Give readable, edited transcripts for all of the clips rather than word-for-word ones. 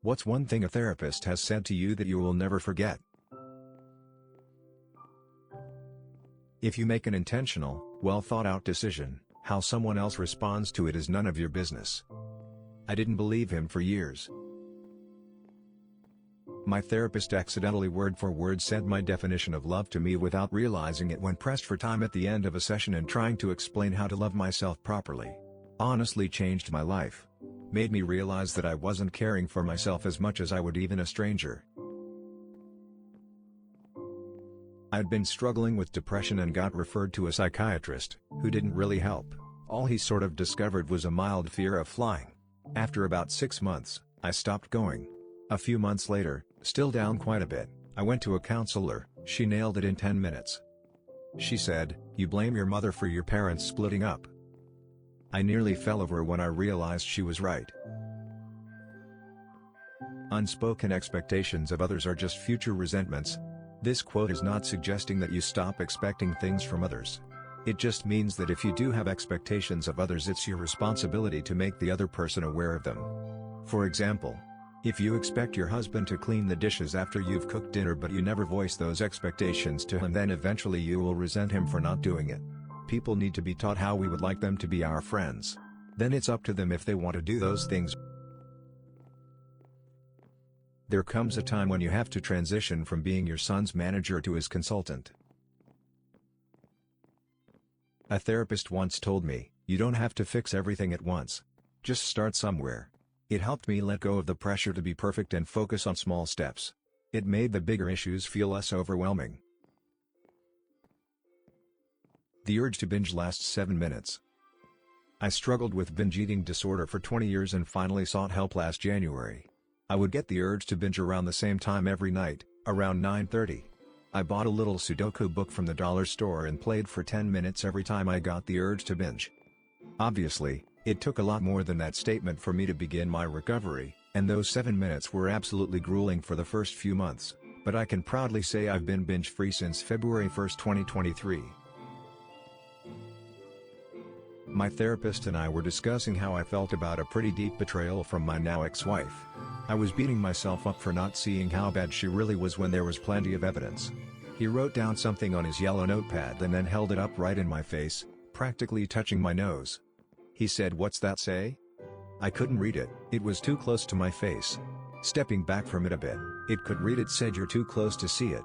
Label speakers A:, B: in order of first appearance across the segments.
A: What's one thing a therapist has said to you that you will never forget? If you make an intentional, well-thought-out decision, how someone else responds to it is none of your business. I didn't believe him for years. My therapist accidentally word for word said my definition of love to me without realizing it when pressed for time at the end of a session and trying to explain how to love myself properly. Honestly changed my life. Made me realize that I wasn't caring for myself as much as I would even a stranger. I'd been struggling with depression and got referred to a psychiatrist, who didn't really help. All he sort of discovered was a mild fear of flying. After about 6 months, I stopped going. A few months later, still down quite a bit, I went to a counselor. She nailed it in 10 minutes. She said, "You blame your mother for your parents splitting up." I nearly fell over when I realized she was right. Unspoken expectations of others are just future resentments. This quote is not suggesting that you stop expecting things from others. It just means that if you do have expectations of others, it's your responsibility to make the other person aware of them. For example, if you expect your husband to clean the dishes after you've cooked dinner but you never voice those expectations to him, then eventually you will resent him for not doing it. People need to be taught how we would like them to be our friends. Then it's up to them if they want to do those things. There comes a time when you have to transition from being your son's manager to his consultant. A therapist once told me, "You don't have to fix everything at once. Just start somewhere." It helped me let go of the pressure to be perfect and focus on small steps. It made the bigger issues feel less overwhelming. The urge to binge lasts 7 minutes. I struggled with binge eating disorder for 20 years and finally sought help last January. I would get the urge to binge around the same time every night, around 9:30. I bought a little Sudoku book from the dollar store and played for 10 minutes every time I got the urge to binge. Obviously, it took a lot more than that statement for me to begin my recovery, and those 7 minutes were absolutely grueling for the first few months, but I can proudly say I've been binge-free since February 1, 2023. My therapist and I were discussing how I felt about a pretty deep betrayal from my now ex-wife. I was beating myself up for not seeing how bad she really was when there was plenty of evidence. He wrote down something on his yellow notepad and then held it up right in my face, practically touching my nose. He said, "What's that say?" I couldn't read it, it was too close to my face. Stepping back from it a bit, it could read. It said, "You're too close to see it."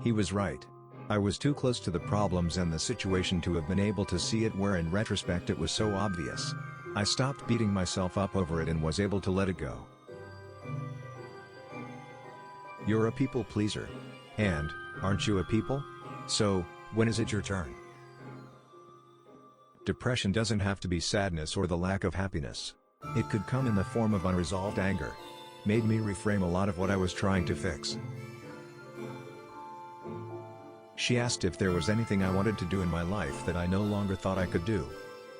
A: He was right. I was too close to the problems and the situation to have been able to see it, where in retrospect it was so obvious. I stopped beating myself up over it and was able to let it go. You're a people pleaser. And, aren't you a people? So, when is it your turn? Depression doesn't have to be sadness or the lack of happiness. It could come in the form of unresolved anger. Made me reframe a lot of what I was trying to fix. She asked if there was anything I wanted to do in my life that I no longer thought I could do.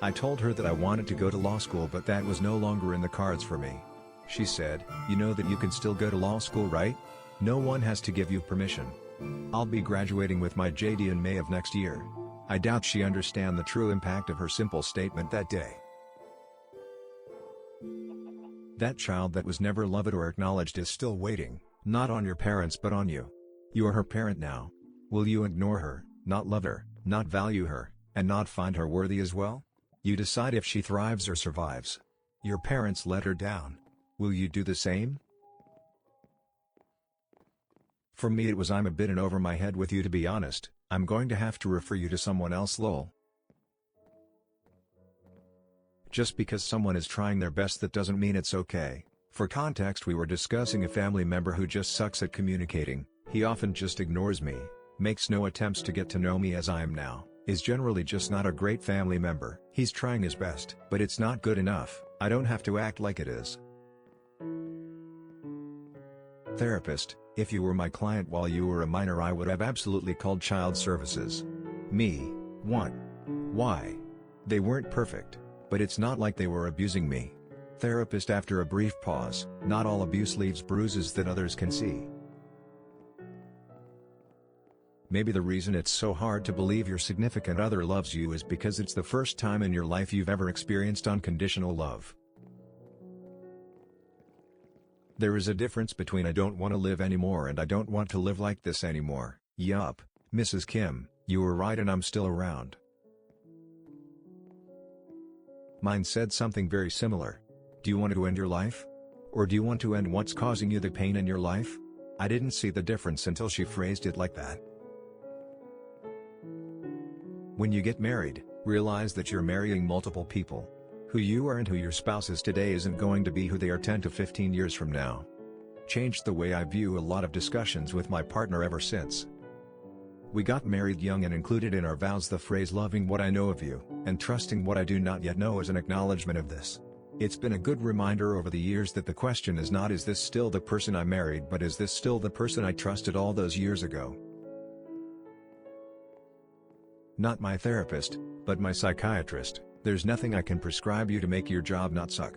A: I told her that I wanted to go to law school, but that was no longer in the cards for me. She said, "You know that you can still go to law school, right? No one has to give you permission. I'll be graduating with my JD in May of next year." I doubt she understood the true impact of her simple statement that day. That child that was never loved or acknowledged is still waiting, not on your parents but on you. You are her parent now. Will you ignore her, not love her, not value her, and not find her worthy as well? You decide if she thrives or survives. Your parents let her down. Will you do the same? For me it was, "I'm a bit in over my head with you, to be honest. I'm going to have to refer you to someone else, lol." Just because someone is trying their best, that doesn't mean it's okay. For context, we were discussing a family member who just sucks at communicating. He often just ignores me, makes no attempts to get to know me as I am now, is generally just not a great family member. He's trying his best, but it's not good enough. I don't have to act like it is. Therapist: if you were my client while you were a minor, I would have absolutely called child services. Me. What? Why? They weren't perfect, but it's not like they were abusing me. Therapist: after a brief pause, not all abuse leaves bruises that others can see. Maybe the reason it's so hard to believe your significant other loves you is because it's the first time in your life you've ever experienced unconditional love. There is a difference between I don't want to live anymore and I don't want to live like this anymore. Yup, Mrs. Kim, you were right and I'm still around. Mine said something very similar. Do you want to end your life? Or do you want to end what's causing you the pain in your life? I didn't see the difference until she phrased it like that. When you get married, realize that you're marrying multiple people. Who you are and who your spouse is today isn't going to be who they are 10 to 15 years from now. Changed the way I view a lot of discussions with my partner ever since. We got married young and included in our vows the phrase loving what I know of you, and trusting what I do not yet know as an acknowledgement of this. It's been a good reminder over the years that the question is not is this still the person I married but is this still the person I trusted all those years ago? Not my therapist, but my psychiatrist. There's nothing I can prescribe you to make your job not suck.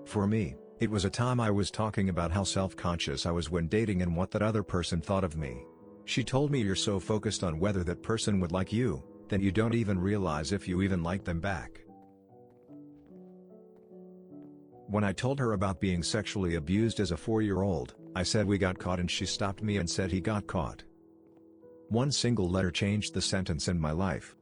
A: For me, it was a time I was talking about how self-conscious I was when dating and what that other person thought of me. She told me you're so focused on whether that person would like you, that you don't even realize if you even like them back. When I told her about being sexually abused as a 4-year-old, I said we got caught and she stopped me and said he got caught. One single letter changed the sentence in my life.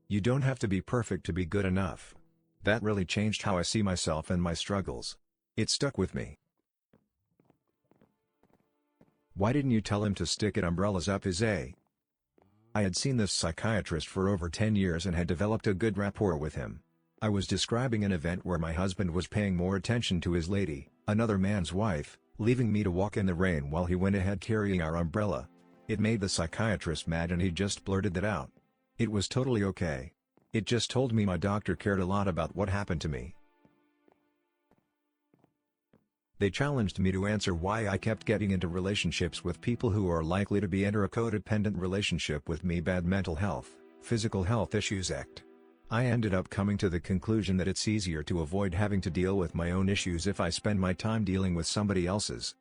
A: You don't have to be perfect to be good enough. That really changed how I see myself and my struggles. It stuck with me. Why didn't you tell him to stick it umbrellas up his a? I had seen this psychiatrist for over 10 years and had developed a good rapport with him. I was describing an event where my husband was paying more attention to his lady, another man's wife, leaving me to walk in the rain while he went ahead carrying our umbrella. It made the psychiatrist mad and he just blurted that out. It was totally okay. It just told me my doctor cared a lot about what happened to me. They challenged me to answer why I kept getting into relationships with people who are likely to be enter a codependent relationship with me. Bad mental health, physical health issues act. I ended up coming to the conclusion that it's easier to avoid having to deal with my own issues if I spend my time dealing with somebody else's.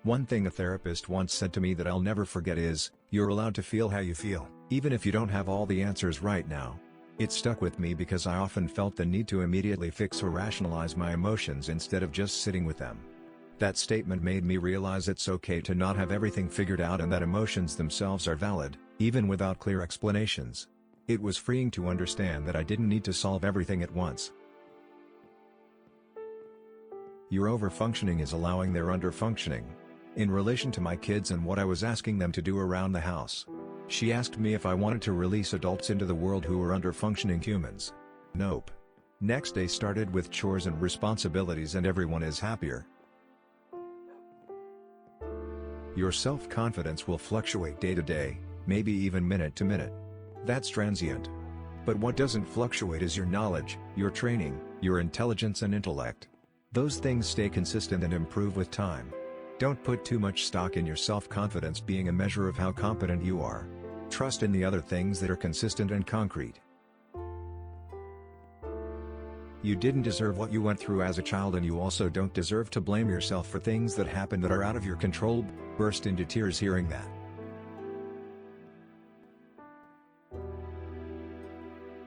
A: One thing a therapist once said to me that I'll never forget is, you're allowed to feel how you feel, even if you don't have all the answers right now. It stuck with me because I often felt the need to immediately fix or rationalize my emotions instead of just sitting with them. That statement made me realize it's okay to not have everything figured out and that emotions themselves are valid, even without clear explanations. It was freeing to understand that I didn't need to solve everything at once. Your overfunctioning is allowing their underfunctioning. In relation to my kids and what I was asking them to do around the house. She asked me if I wanted to release adults into the world who were underfunctioning humans. Nope. Next day started with chores and responsibilities and everyone is happier. Your self-confidence will fluctuate day to day, maybe even minute to minute. That's transient. But what doesn't fluctuate is your knowledge, your training, your intelligence and intellect. Those things stay consistent and improve with time. Don't put too much stock in your self-confidence being a measure of how competent you are. Trust in the other things that are consistent and concrete. You didn't deserve what you went through as a child and you also don't deserve to blame yourself for things that happen that are out of your control. Burst into tears hearing that.